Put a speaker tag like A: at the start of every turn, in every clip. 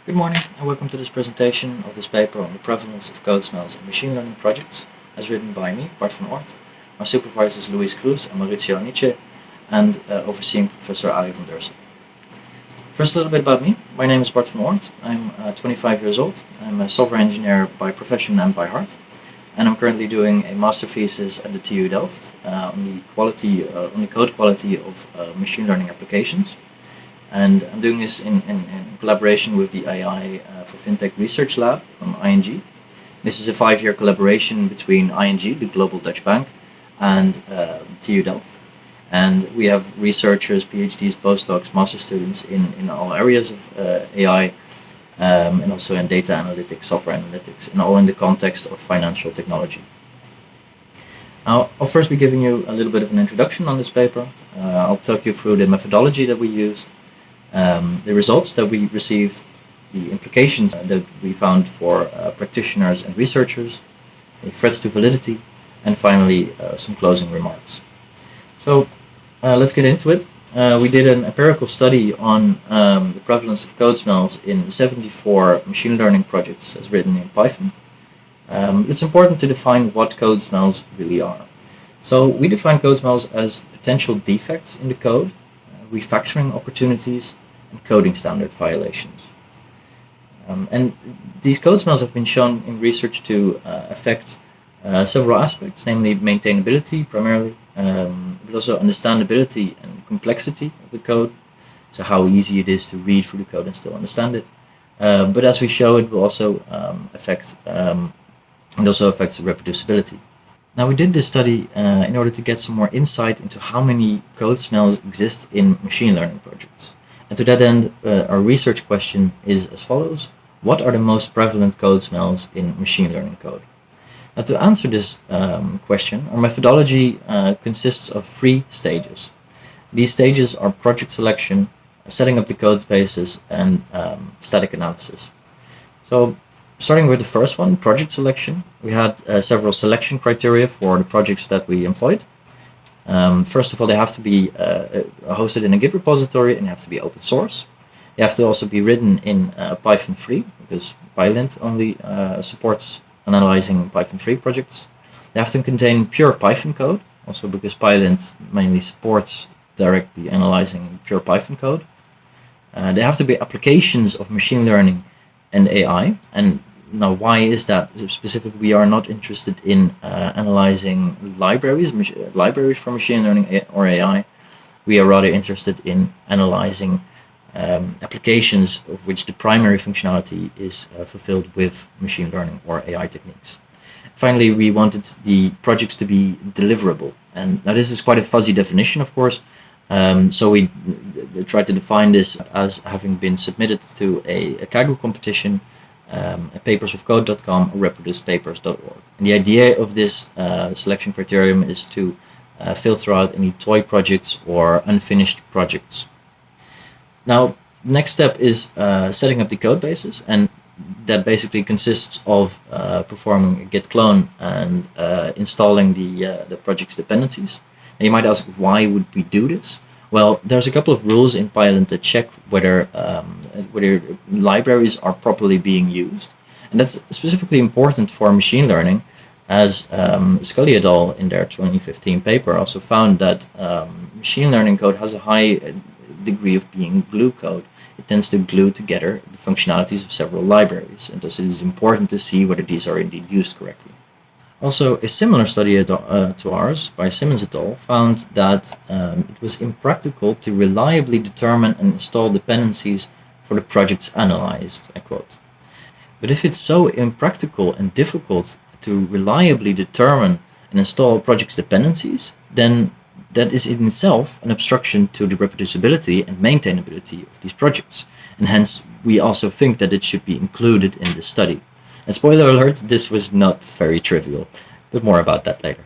A: Good morning and welcome to this presentation of this paper on the prevalence of code smells in machine learning projects, as written by me, Bart van Oort, my supervisors Luis Cruz and Maurizio Nietzsche, and overseeing Professor Arie van Deursen. First, a little bit about me. My name is Bart van Oort. I'm 25 years old. I'm a software engineer by profession and by heart, and I'm currently doing a master thesis at the TU Delft on the code quality of machine learning applications. And I'm doing this in collaboration with the AI for FinTech Research Lab from ING. This is a 5-year collaboration between ING, the global Dutch bank, and TU Delft. And we have researchers, PhDs, postdocs, master students in all areas of AI, and also in data analytics, software analytics, and all in the context of financial technology. Now, I'll first be giving you a little bit of an introduction on this paper. I'll talk you through the methodology that we used, the results that we received, the implications that we found for practitioners and researchers, the threats to validity, and finally some closing remarks. So let's get into it. We did an empirical study on the prevalence of code smells in 74 machine learning projects as written in Python. It's important to define what code smells really are. So we define code smells as potential defects in the code, refactoring opportunities, and coding standard violations. And these code smells have been shown in research to affect several aspects, namely maintainability primarily, but also understandability and complexity of the code, so how easy it is to read through the code and still understand it. But as we show, it will also affects reproducibility. Now, we did this study in order to get some more insight into how many code smells exist in machine learning projects. And to that end, our research question is as follows: what are the most prevalent code smells in machine learning code? Now, to answer this question, our methodology consists of 3 stages. These stages are project selection, setting up the code bases, and static analysis. So, starting with the first one, project selection, we had several selection criteria for the projects that we employed. First of all, they have to be hosted in a Git repository and they have to be open source. They have to also be written in Python 3, because Pylint only supports analyzing Python 3 projects. They have to contain pure Python code, also because Pylint mainly supports directly analyzing pure Python code. They have to be applications of machine learning and AI. And now, why is that? Specifically, we are not interested in analyzing libraries for machine learning or AI. We are rather interested in analyzing applications of which the primary functionality is fulfilled with machine learning or AI techniques. Finally, we wanted the projects to be deliverable. And now this is quite a fuzzy definition, of course. So we tried to define this as having been submitted to a Kaggle competition, paperswithcode.com, or reproducepapers.org. And the idea of this selection criterion is to filter out any toy projects or unfinished projects. Now, next step is setting up the code bases, and that basically consists of performing a git clone and installing the project's dependencies. And you might ask, why would we do this? Well, there's a couple of rules in Pylint that check whether libraries are properly being used. And that's specifically important for machine learning, as Scully et al. In their 2015 paper also found that machine learning code has a high degree of being glue code. It tends to glue together the functionalities of several libraries, and thus it is important to see whether these are indeed used correctly. Also, a similar study to ours by Simmons et al. Found that it was impractical to reliably determine and install dependencies for the projects analyzed, I quote. But if it's so impractical and difficult to reliably determine and install projects' dependencies, then that is in itself an obstruction to the reproducibility and maintainability of these projects. And hence, we also think that it should be included in this study. And spoiler alert, this was not very trivial, but more about that later.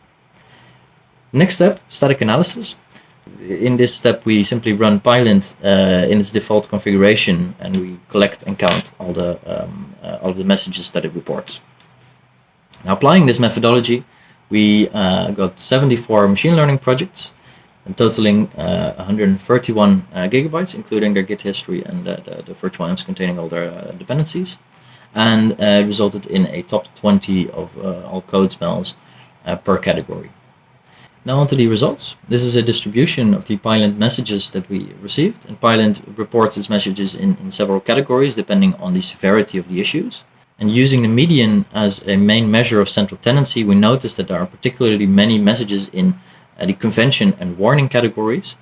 A: Next step, static analysis. In this step, we simply run Pylint in its default configuration, and we collect and count all the messages that it reports. Now, applying this methodology, we got 74 machine learning projects totaling 131 gigabytes, including their Git history and the virtual enums containing all their dependencies, and resulted in a top 20 of all code smells per category. Now onto the results. This is a distribution of the Pylint messages that we received, and Pylint reports its messages in several categories depending on the severity of the issues. And using the median as a main measure of central tendency, we noticed that there are particularly many messages in the convention and warning categories.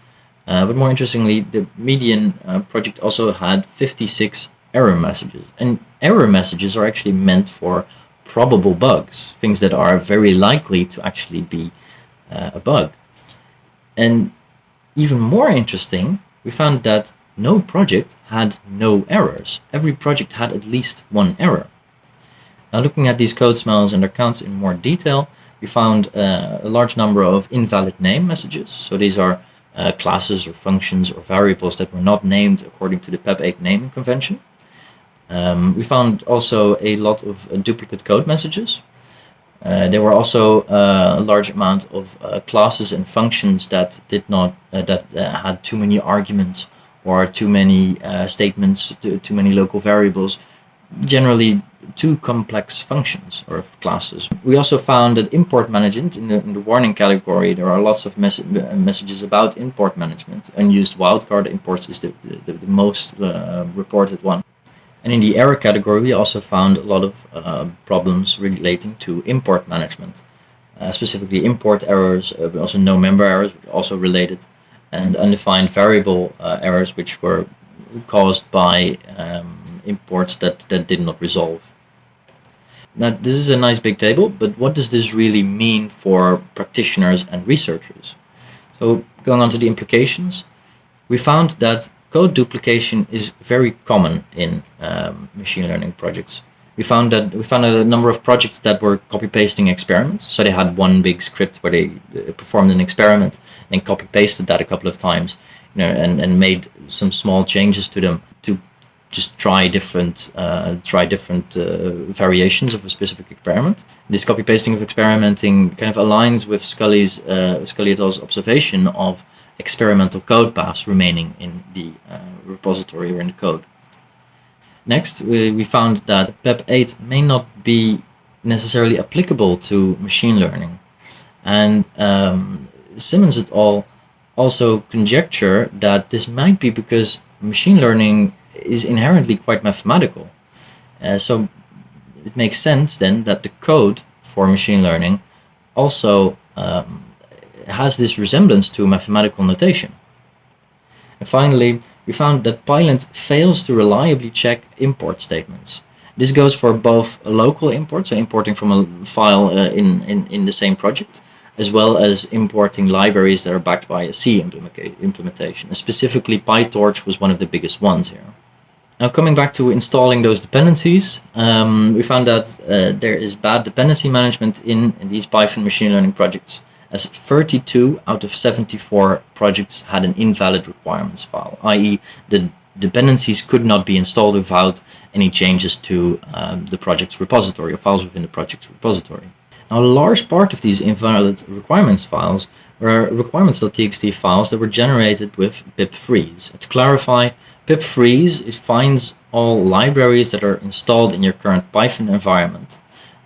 A: But more interestingly, the median project also had 56 error messages. And error messages are actually meant for probable bugs, things that are very likely to actually be a bug. And even more interesting, we found that no project had no errors. Every project had at least one error. Now, looking at these code smells and their counts in more detail, we found a large number of invalid name messages. So these are classes or functions or variables that were not named according to the PEP8 naming convention. We found also a lot of duplicate code messages. There were also a large amount of classes and functions that had too many arguments or too many statements, too many local variables, generally too complex functions or classes. We also found that import management in the warning category, there are lots of messages about import management. Unused wildcard imports is the most reported one. And in the error category, we also found a lot of problems relating to import management, specifically import errors, but also no member errors, which are also related, and undefined variable errors, which were caused by imports that did not resolve. Now, this is a nice big table, but what does this really mean for practitioners and researchers? So going on to the implications, we found that code duplication is very common in machine learning projects. We found a number of projects that were copy-pasting experiments. So they had one big script where they performed an experiment and copy-pasted that a couple of times, and made some small changes to them to just try different variations of a specific experiment. This copy-pasting of experimenting kind of aligns with Scully et al.'s observation of experimental code paths remaining in the repository or in the code. Next, we found that PEP8 may not be necessarily applicable to machine learning. And Simmons et al. Also conjecture that this might be because machine learning is inherently quite mathematical. So it makes sense then that the code for machine learning also has this resemblance to mathematical notation. And finally, we found that Pylint fails to reliably check import statements. This goes for both a local import, so importing from a file in the same project, as well as importing libraries that are backed by a C implementation. And specifically, PyTorch was one of the biggest ones here. Now, coming back to installing those dependencies, we found that there is bad dependency management in these Python machine learning projects, as 32 out of 74 projects had an invalid requirements file, i.e. the dependencies could not be installed without any changes to the project's repository or files within the project's repository. Now, a large part of these invalid requirements files were requirements.txt files that were generated with pip freeze. To clarify, pip freeze finds all libraries that are installed in your current Python environment.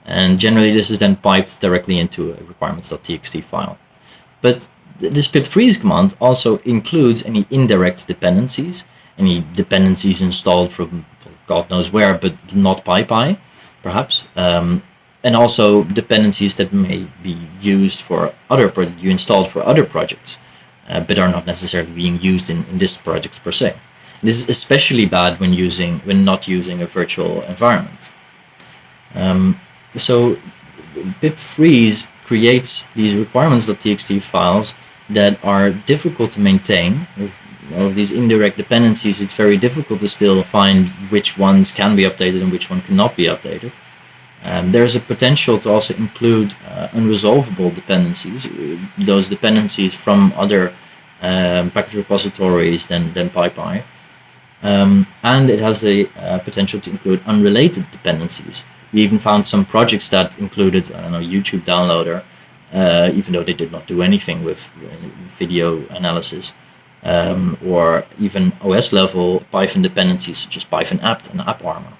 A: And generally, this is then piped directly into a requirements.txt file. But this pip freeze command also includes any indirect dependencies, any dependencies installed from God knows where, but not PyPy, perhaps, and also dependencies that may be used for other projects you installed for other projects, but are not necessarily being used in this project per se. This is especially bad when not using a virtual environment. So pip freeze creates these requirements.txt files that are difficult to maintain. With all of these indirect dependencies, it's very difficult to still find which ones can be updated and which one cannot be updated. There's a potential to also include unresolvable dependencies, those dependencies from other package repositories than PyPy. And it has the potential to include unrelated dependencies. We even found some projects that included, YouTube downloader, even though they did not do anything with video analysis, or even OS level Python dependencies such as Python apt and AppArmor.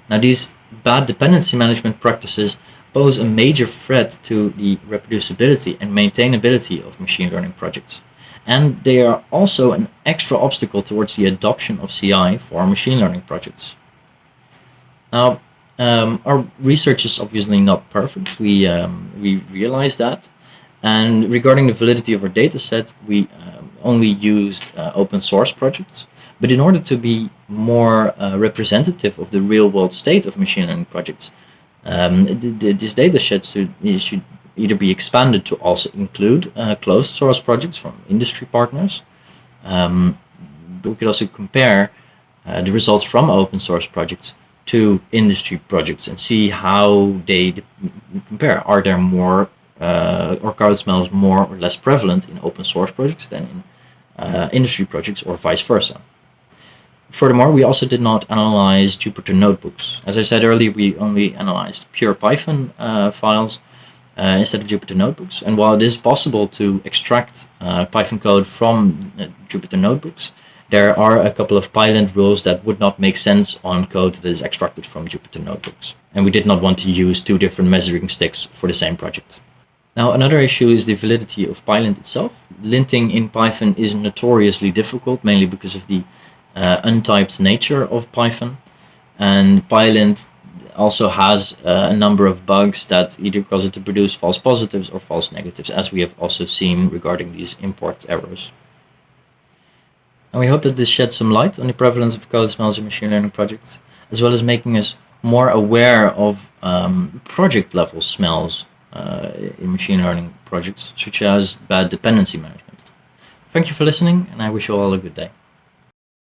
A: Now, these bad dependency management practices pose a major threat to the reproducibility and maintainability of machine learning projects. And they are also an extra obstacle towards the adoption of CI for machine learning projects. Now, our research is obviously not perfect. We realize that. And regarding the validity of our data set, we only used open source projects. But in order to be more representative of the real world state of machine learning projects, this data set should either be expanded to also include closed source projects from industry partners. But we could also compare the results from open source projects to industry projects and see how they compare. Are there more or code smells more or less prevalent in open source projects than in industry projects, or vice versa? Furthermore, we also did not analyze Jupyter notebooks. As I said earlier, we only analyzed pure Python files instead of Jupyter notebooks. And while it is possible to extract Python code from Jupyter notebooks, there are a couple of pilot rules that would not make sense on code that is extracted from Jupyter notebooks. And we did not want to use two different measuring sticks for the same project. Now, another issue is the validity of PyLint itself. Linting in Python is notoriously difficult, mainly because of the untyped nature of Python. And PyLint also has a number of bugs that either cause it to produce false positives or false negatives, as we have also seen regarding these import errors. And we hope that this sheds some light on the prevalence of code smells in machine learning projects, as well as making us more aware of project level smells in machine learning projects, such as bad dependency management. Thank you for listening, and I wish you all a good day.